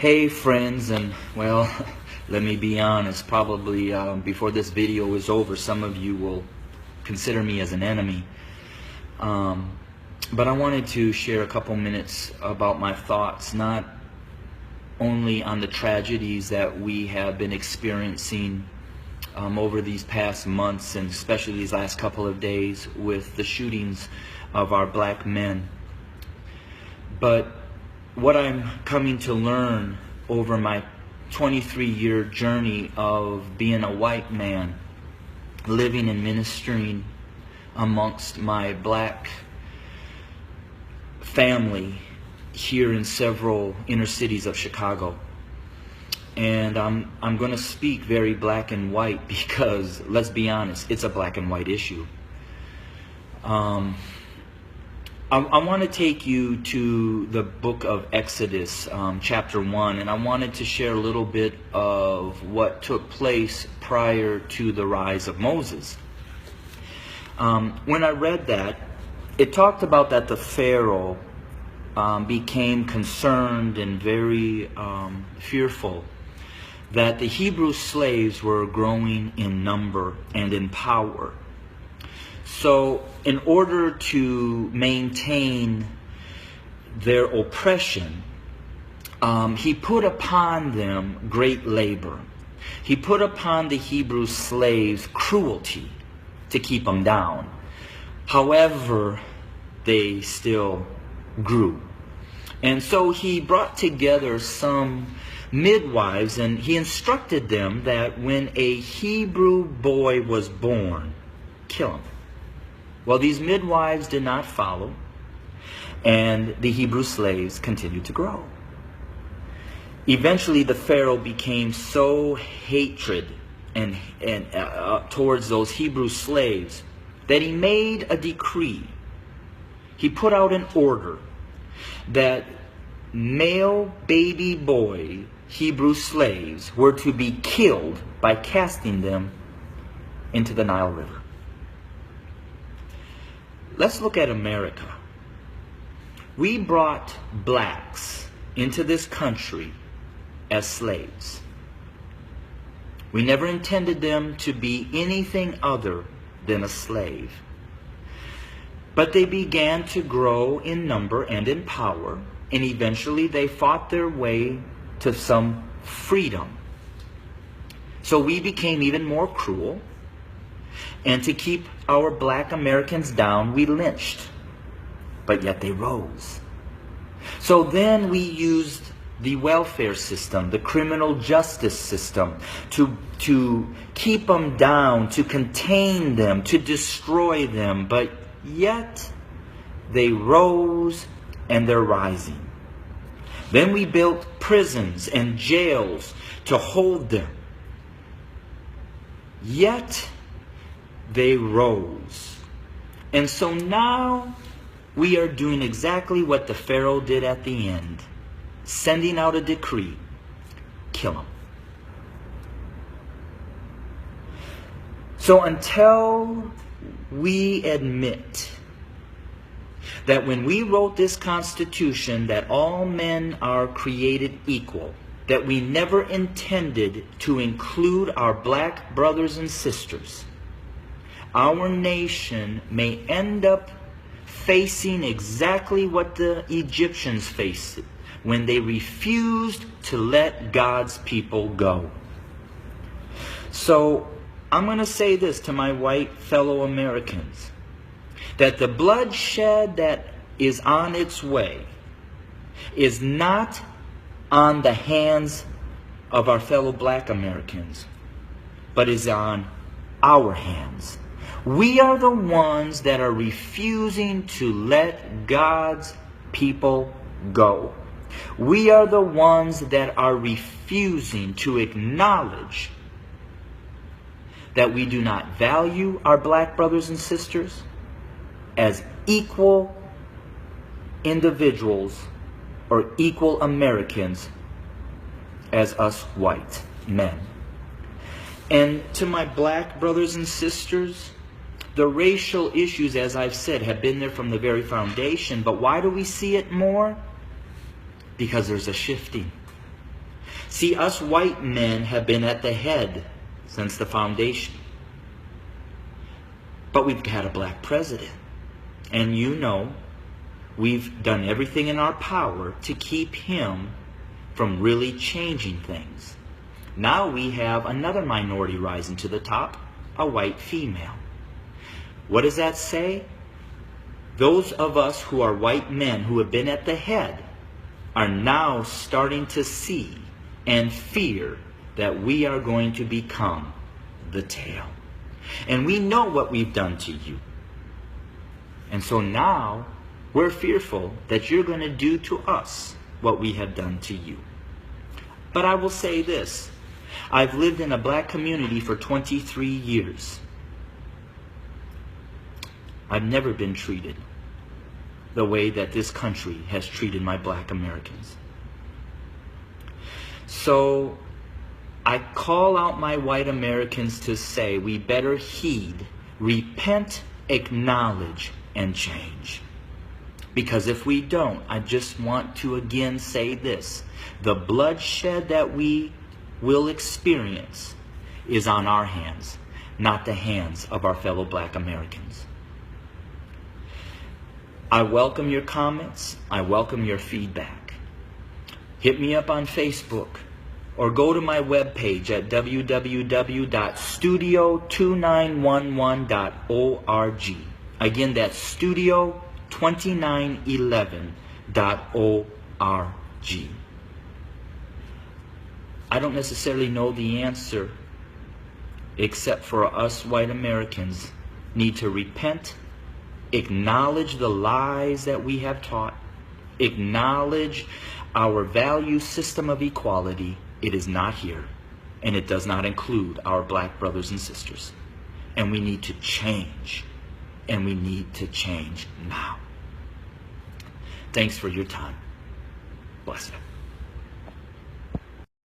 Hey friends, and well, let me be honest, probably before this video is over, some of you will consider me as an enemy. But I wanted to share a couple minutes about my thoughts, not only on the tragedies that we have been experiencing over these past months, and especially these last couple of days with the shootings of our black men, but what I'm coming to learn over my 23-year journey of being a white man, living and ministering amongst my black family here in several inner cities of Chicago. And I'm going to speak very black and white because, let's be honest, it's a black and white issue. I want to take you to the book of Exodus, chapter 1, and I wanted to share a little bit of what took place prior to the rise of Moses. When I read that, it talked about that the Pharaoh became concerned and very fearful that the Hebrew slaves were growing in number and in power. So in order to maintain their oppression, he put upon them great labor. He put upon the Hebrew slaves cruelty to keep them down. However, they still grew. And so he brought together some midwives, and he instructed them that when a Hebrew boy was born, kill him. Well, these midwives did not follow, and the Hebrew slaves continued to grow. Eventually, the Pharaoh became so hatred towards those Hebrew slaves that he made a decree. He put out an order that male baby boy Hebrew slaves were to be killed by casting them into the Nile River. Let's look at America. We brought blacks into this country as slaves. We never intended them to be anything other than a slave. But they began to grow in number and in power, and eventually they fought their way to some freedom. So we became even more cruel. And to keep our black Americans down, we lynched. But yet they rose. So then we used the welfare system, the criminal justice system, to keep them down, to contain them, to destroy them. But yet they rose, and they're rising. Then we built prisons and jails to hold them. Yet they rose. And so now we are doing exactly what the Pharaoh did at the end, sending out a decree: kill them. So until we admit that when we wrote this Constitution that all men are created equal, that we never intended to include our black brothers and sisters, our nation may end up facing exactly what the Egyptians faced when they refused to let God's people go. So I'm going to say this to my white fellow Americans, that the bloodshed that is on its way is not on the hands of our fellow black Americans, but is on our hands. We are the ones that are refusing to let God's people go. We are the ones that are refusing to acknowledge that we do not value our black brothers and sisters as equal individuals or equal Americans as us white men. And to my black brothers and sisters, the racial issues, as I've said, have been there from the very foundation. But why do we see it more? Because there's a shifting. See, us white men have been at the head since the foundation. But we've had a black president. And you know, we've done everything in our power to keep him from really changing things. Now we have another minority rising to the top, a white female. What does that say? Those of us who are white men who have been at the head are now starting to see and fear that we are going to become the tail. And we know what we've done to you. And so now we're fearful that you're going to do to us what we have done to you. But I will say this. I've lived in a black community for 23 years. I've never been treated the way that this country has treated my black Americans. So I call out my white Americans to say we better heed, repent, acknowledge, and change. Because if we don't, I just want to again say this. The bloodshed that we will experience is on our hands, not the hands of our fellow black Americans. I welcome your comments. I welcome your feedback. Hit me up on Facebook or go to my webpage at www.studio2911.org. Again, that's studio2911.org. I don't necessarily know the answer, except for us white Americans need to repent, acknowledge the lies that we have taught, acknowledge our value system of equality. It is not here, and it does not include our black brothers and sisters. And we need to change, and we need to change now. Thanks for your time. Bless you.